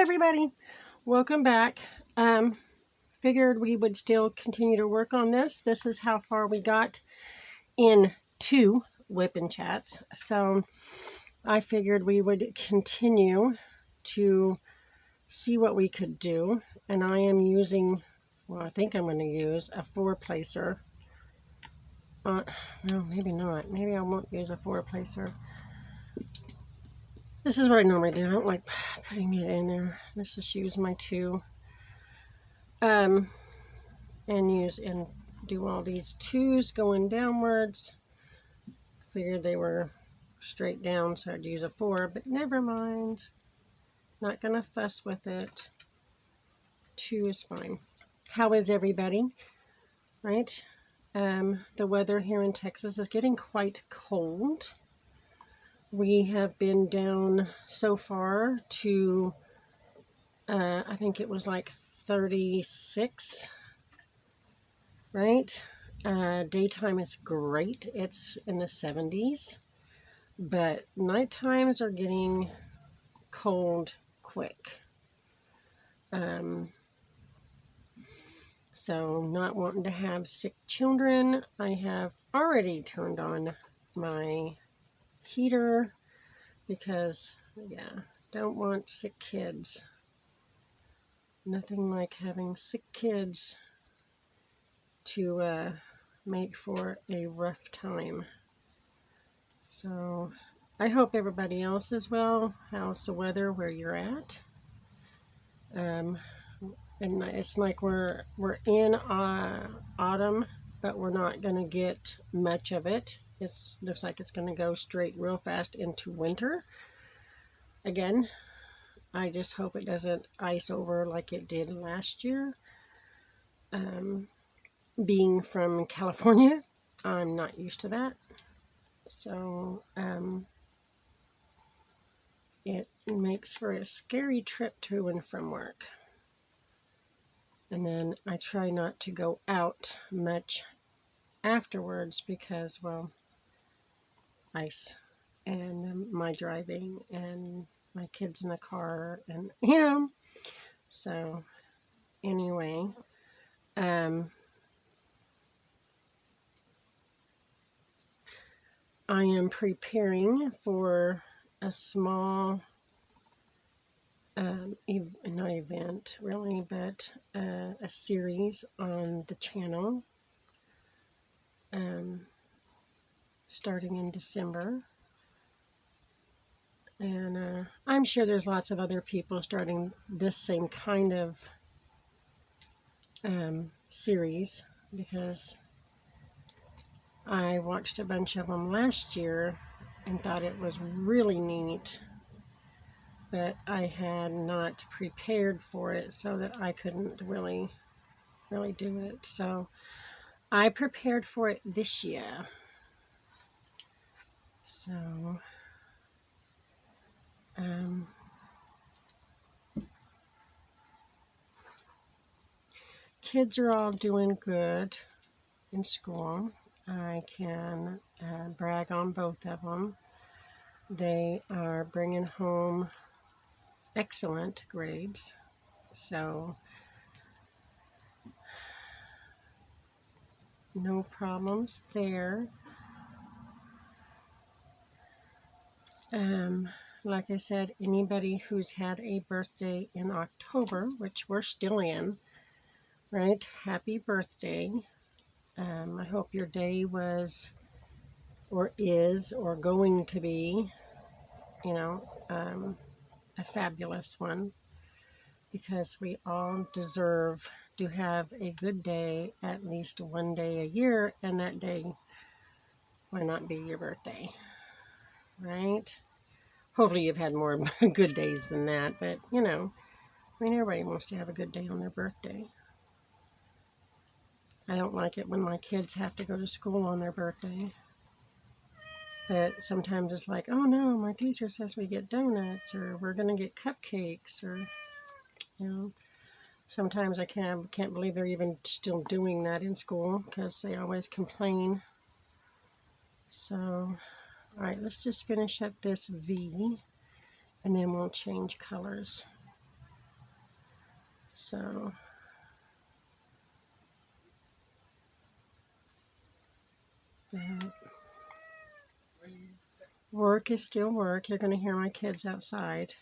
everybody, welcome back. Figured we would still continue to work on this. This is how far we got in 2 Wip Chats. So I figured we would continue to see what we could do. And I am using, well, I think I'm going to use a 4-placer. Well, maybe not. Maybe I won't use a 4-placer. This is what I normally do. I don't like putting it in there. Let's just use my 2. And do all these 2s going downwards. Figured they were straight down, so I'd use a 4, but never mind. Not gonna fuss with it. 2 is fine. How is everybody? Right? The weather here in Texas is getting quite cold. We have been down so far to, I think it was like 36, right? Daytime is great. It's in the 70s, but night times are getting cold quick. So not wanting to have sick children, I have already turned on my heater because, yeah, don't want sick kids. Nothing like having sick kids to make for a rough time. So I hope everybody else is well. How's the weather where you're at? And it's like we're in autumn, but we're not going to get much of it. It looks like it's going to go straight real fast into winter again. I just hope it doesn't ice over like it did last year. Being from California, I'm not used to that. So it makes for a scary trip to and from work. And then I try not to go out much afterwards because, well, ice and my driving and my kids in the car and, so anyway, I am preparing for a small, not event really, but a series on the channel starting in December. And I'm sure there's lots of other people starting this same kind of series because I watched a bunch of them last year and thought it was really neat, but I had not prepared for it so that I couldn't really do it. So I prepared for it this year. So kids are all doing good in school. I can brag on both of them. They are bringing home excellent grades. So no problems there. Like I said, anybody who's had a birthday in October, which we're still in, right? Happy birthday. I hope your day was or is or going to be, a fabulous one, because we all deserve to have a good day at least one day a year, and that day might not be your birthday, right? Hopefully you've had more good days than that, but everybody wants to have a good day on their birthday. I don't like it when my kids have to go to school on their birthday. But sometimes it's like, oh no, my teacher says we get donuts, or we're going to get cupcakes, or, sometimes I can't believe they're even still doing that in school because they always complain. So, all right, let's just finish up this V and then we'll change colors. So work is still work. You're going to hear my kids outside.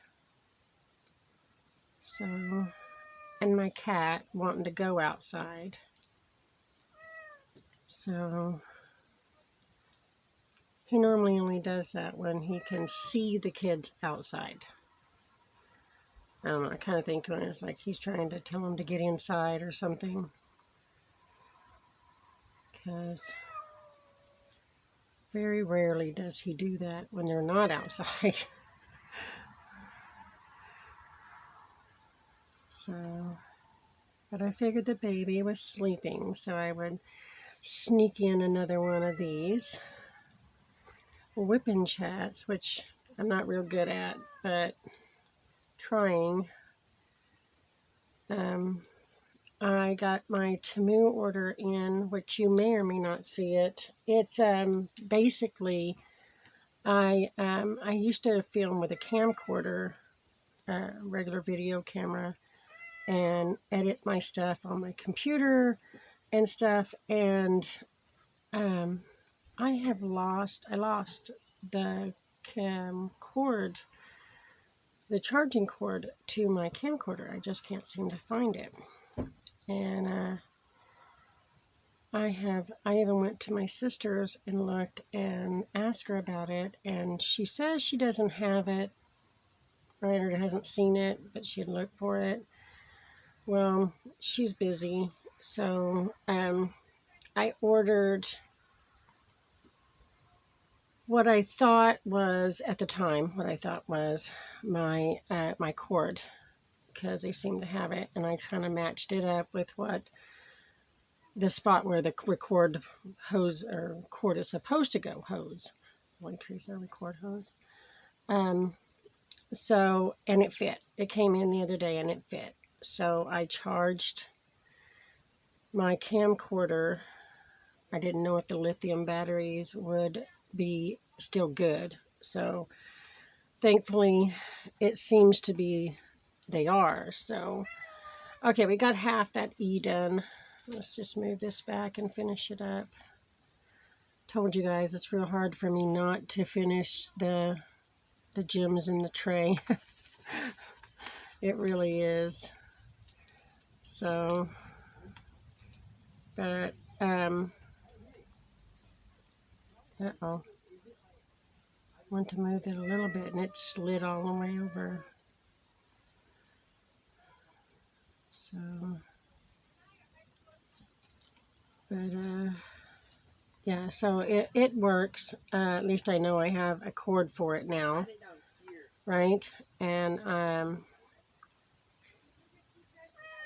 So, and my cat wanting to go outside. So he normally only does that when he can see the kids outside. I don't know, I kind of think it's like he's trying to tell them to get inside or something. Because very rarely does he do that when they're not outside. So, but I figured the baby was sleeping, so I would sneak in another one of these Wip Chats, which I'm not real good at, but trying. I got my Temu order in, which you may or may not see it. It's basically I used to film with a camcorder, regular video camera, and edit my stuff on my computer and stuff. And I lost the cord, the charging cord to my camcorder. I just can't seem to find it. And I even went to my sister's and looked and asked her about it, and she says she doesn't have it, right, or hasn't seen it, but she'd look for it. Well, she's busy, so I ordered what I thought was, at the time, my my cord, because they seemed to have it, and I kind of matched it up with what the spot where the record hose or cord is supposed to go. Hose, like Teresa, record hose. So, and it fit. It came in the other day and it fit. So I charged my camcorder. I didn't know if the lithium batteries would be still good. So thankfully it seems to be they are. So, okay, we got half that E done. Let's just move this back and finish it up. Told you guys it's real hard for me not to finish the gems in the tray. It really is. So, but uh-oh. Want to move it a little bit and it slid all the way over. So, but yeah, so it works. At least I know I have a cord for it now, right? And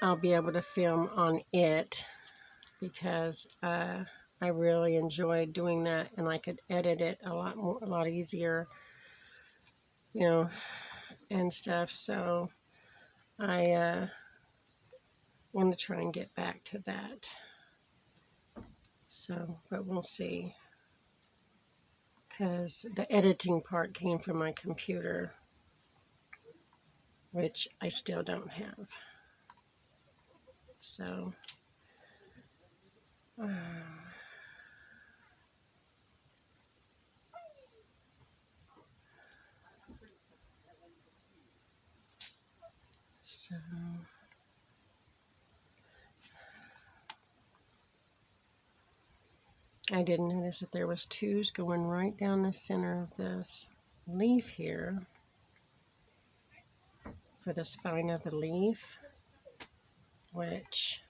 I'll be able to film on it because I really enjoyed doing that, and I could edit it a lot easier, you know, and stuff. So I want to try and get back to that. So, but we'll see, because the editing part came from my computer, which I still don't have. So, so I didn't notice that there was twos going right down the center of this leaf here for the spine of the leaf, which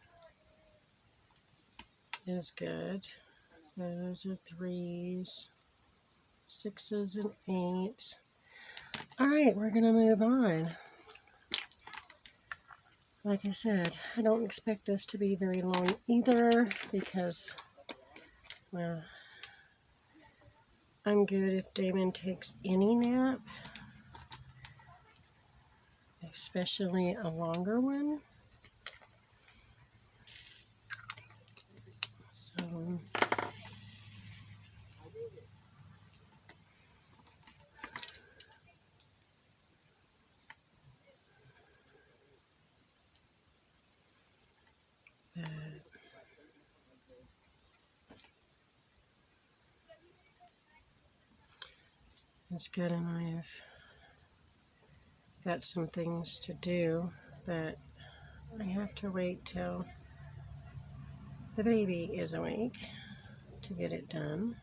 is good. Those are threes, sixes, and eights. All right, we're going to move on. Like I said, I don't expect this to be very long either because, well, I'm good if Damon takes any nap, especially a longer one. So, is good, and I've got some things to do, but I have to wait till the baby is awake to get it done.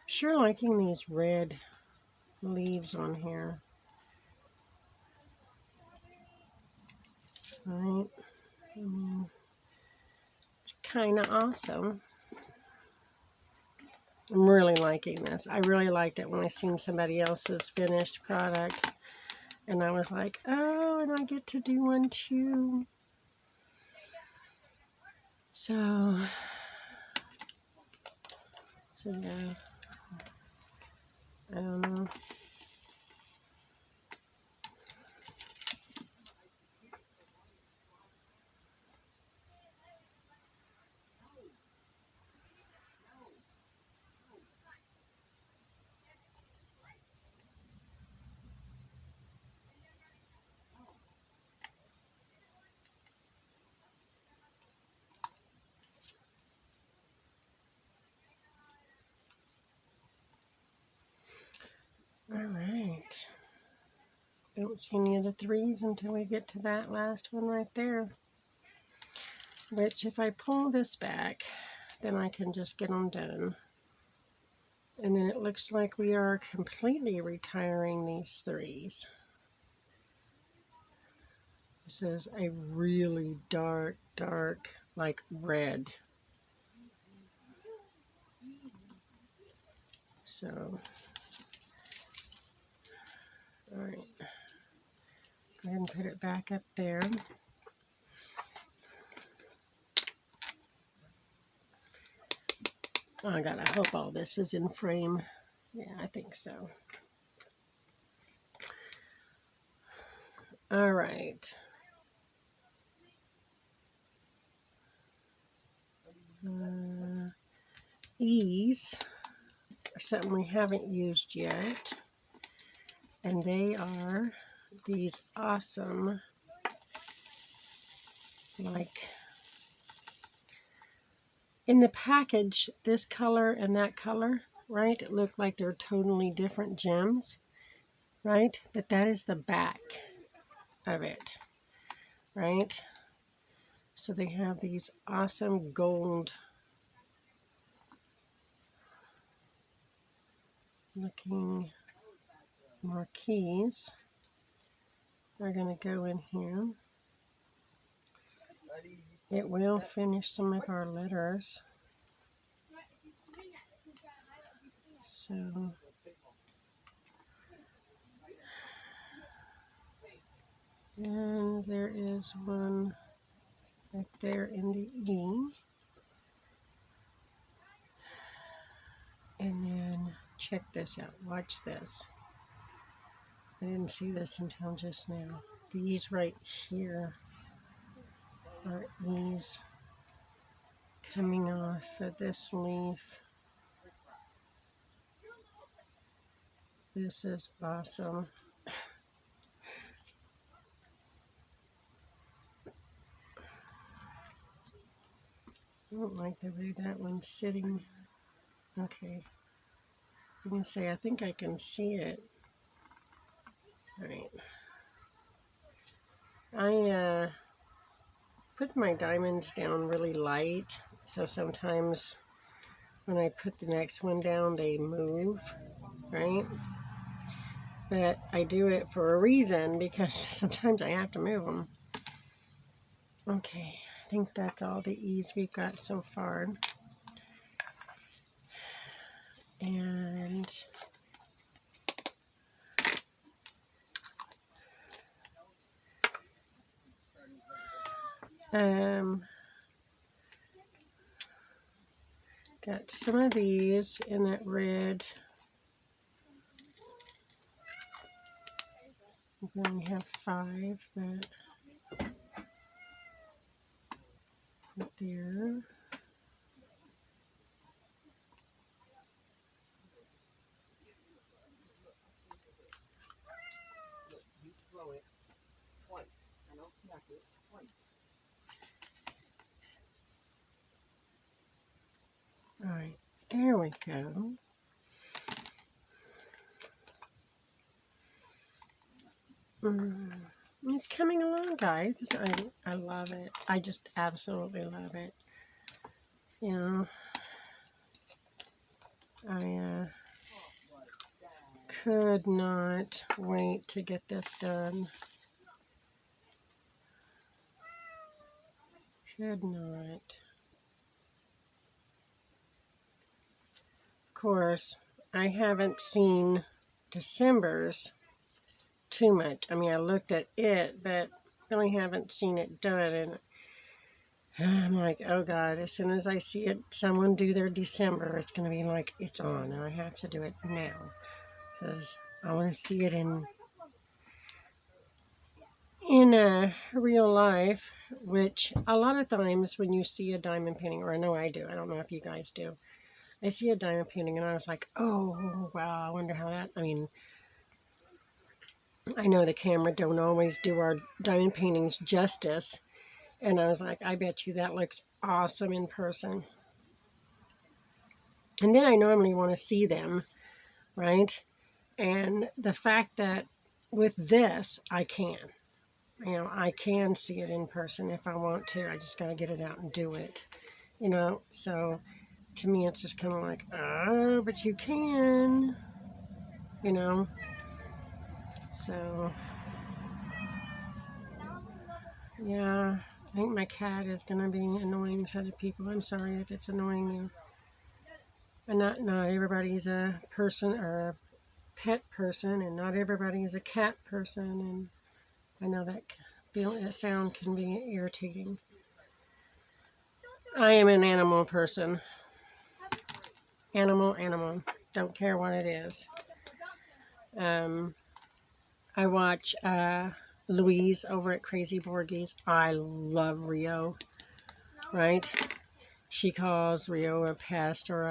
Sure liking these red leaves on here. Right? It's kind of awesome. I'm really liking this. I really liked it when I seen somebody else's finished product. And I was like, oh, and I get to do one too. So yeah, I don't know. All right. Don't see any of the threes until we get to that last one right there. Which, if I pull this back, then I can just get them done. And then it looks like we are completely retiring these threes. This is a really dark, like red. So, all right. Go ahead and put it back up there. Oh, I gotta hope all this is in frame. Yeah, I think so. All right. These are something we haven't used yet. And they are these awesome, like, in the package, this color and that color, right, it look like they're totally different gems, right? But that is the back of it, right? So they have these awesome gold looking marquees. Are going to go in here. It will finish some of our letters. So, and there is one right there in the E. And then check this out. Watch this. I didn't see this until just now. These right here are E's coming off of this leaf. This is awesome. I don't like the way that one's sitting. Okay. I'm going to say I think I can see it. Alright. I put my diamonds down really light, so sometimes when I put the next one down they move, right? But I do it for a reason because sometimes I have to move them. Okay, I think that's all the E's we've got so far. And got some of these in that red. We only have 5, but Right there. All right, there we go. It's coming along, guys. I love it. I just absolutely love it. You know, I could not wait to get this done. Could not. Of course, I haven't seen December's too much. I mean, I looked at it, but really haven't seen it done. And I'm like, oh God, as soon as I see it, someone do their December, it's going to be like, it's on. And I have to do it now because I want to see it in real life, which a lot of times when you see a diamond painting, or I know I do, I don't know if you guys do, I see a diamond painting and I was like, oh, wow, I wonder how that, I mean, I know the camera don't always do our diamond paintings justice, and I was like, I bet you that looks awesome in person. And then I normally want to see them, right? And the fact that with this, I can. You know, I can see it in person if I want to. I just got to get it out and do it. You know, so to me, it's just kind of like, oh, but you can. You know, so yeah, I think my cat is going to be annoying to other people. I'm sorry if it's annoying you. And not everybody's a person or a pet person, and not everybody is a cat person, and I know that sound can be irritating. I am an animal person. Animal. Don't care what it is. I watch Louise over at Crazy Borgies. I love Rio, right? She calls Rio a pest or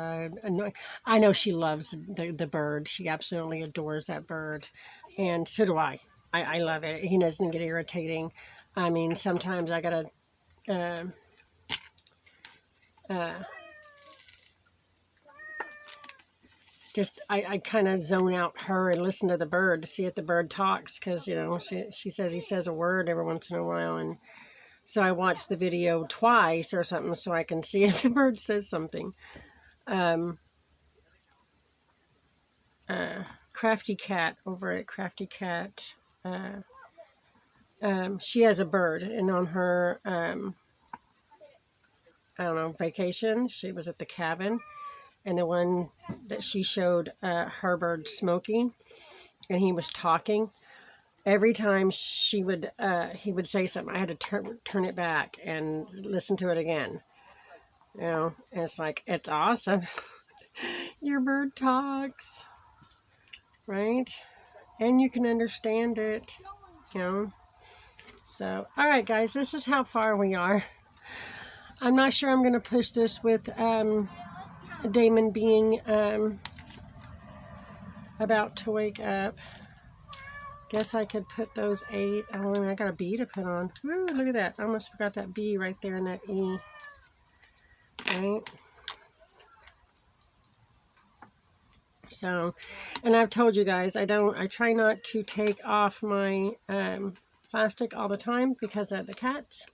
I know she loves the bird. She absolutely adores that bird. And so do I. I love it. He doesn't get irritating. I mean, sometimes I gotta I kind of zone out her and listen to the bird to see if the bird talks, because you know she says he says a word every once in a while, and so I watch the video twice or something so I can see if the bird says something. Crafty Cat over at Crafty Cat, she has a bird, and on her I don't know, vacation, she was at the cabin, and the one that she showed her bird smoking, and he was talking. Every time he would say something, I had to turn it back and listen to it again. You know, and it's like, it's awesome. Your bird talks, right? And you can understand it, you know. So, all right, guys, this is how far we are. I'm not sure I'm going to push this with Damon being about to wake up. Guess I could put those 8. Oh, I got a B to put on. Woo, look at that. I almost forgot that B right there in that E. Right? So, and I've told you guys, I try not to take off my plastic all the time because of the cats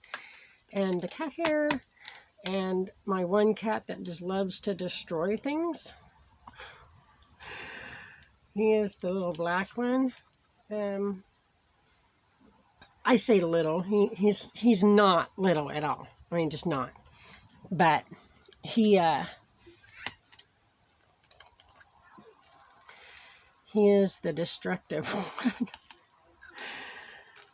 and the cat hair and my one cat that just loves to destroy things. He is the little black one. I say little. He's not little at all. I mean, just not. But he is the destructive one.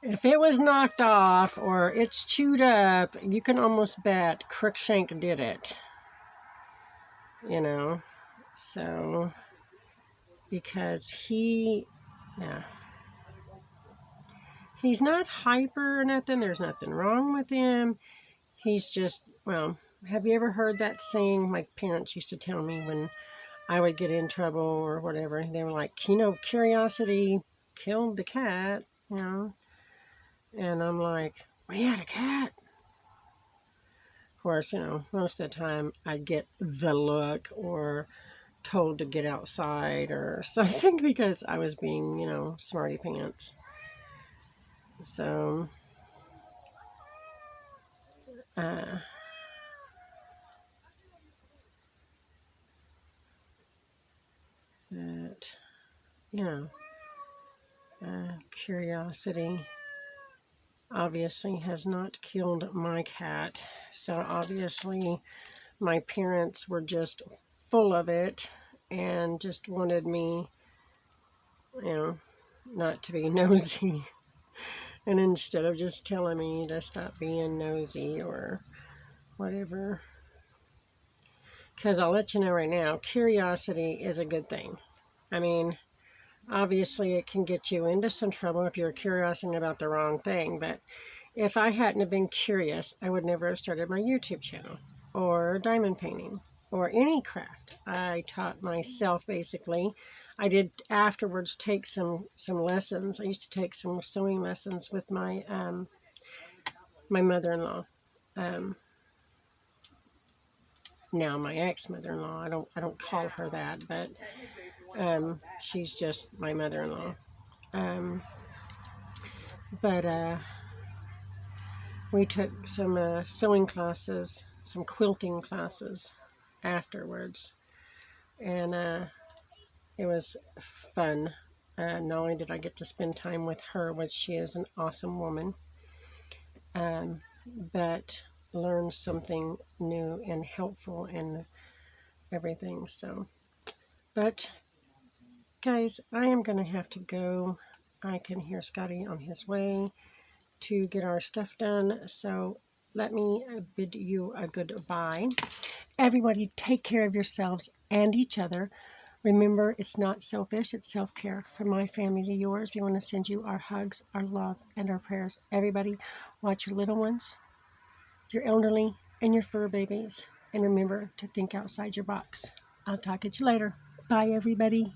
If it was knocked off or it's chewed up, you can almost bet Crookshank did it. You know, so because yeah. He's not hyper or nothing. There's nothing wrong with him. He's just well, have you ever heard that saying? My parents used to tell me when I would get in trouble or whatever. They were like, curiosity killed the cat, you know? And I'm like, we had a cat. Of course, most of the time I'd get the look or told to get outside or something because I was being, smarty pants. So, uh, that, curiosity obviously has not killed my cat. So obviously my parents were just full of it and just wanted me, not to be nosy. And instead of just telling me to stop being nosy or whatever. Because I'll let you know right now, curiosity is a good thing. I mean, obviously it can get you into some trouble if you're curious about the wrong thing. But if I hadn't have been curious, I would never have started my YouTube channel or diamond painting or any craft. I taught myself basically. I did afterwards take some lessons. I used to take some sewing lessons with my my mother-in-law. Now my ex-mother-in-law. I don't call her that, but she's just my mother-in-law. But we took some sewing classes, some quilting classes afterwards, and it was fun. Not only did I get to spend time with her, which she is an awesome woman, but learn something new and helpful and everything. So, but guys, I am going to have to go. I can hear Scotty on his way to get our stuff done. So let me bid you a goodbye. Everybody, take care of yourselves and each other. Remember, it's not selfish, it's self-care. From my family to yours, we want to send you our hugs, our love, and our prayers. Everybody, watch your little ones, your elderly, and your fur babies. And remember to think outside your box. I'll talk at you later. Bye, everybody.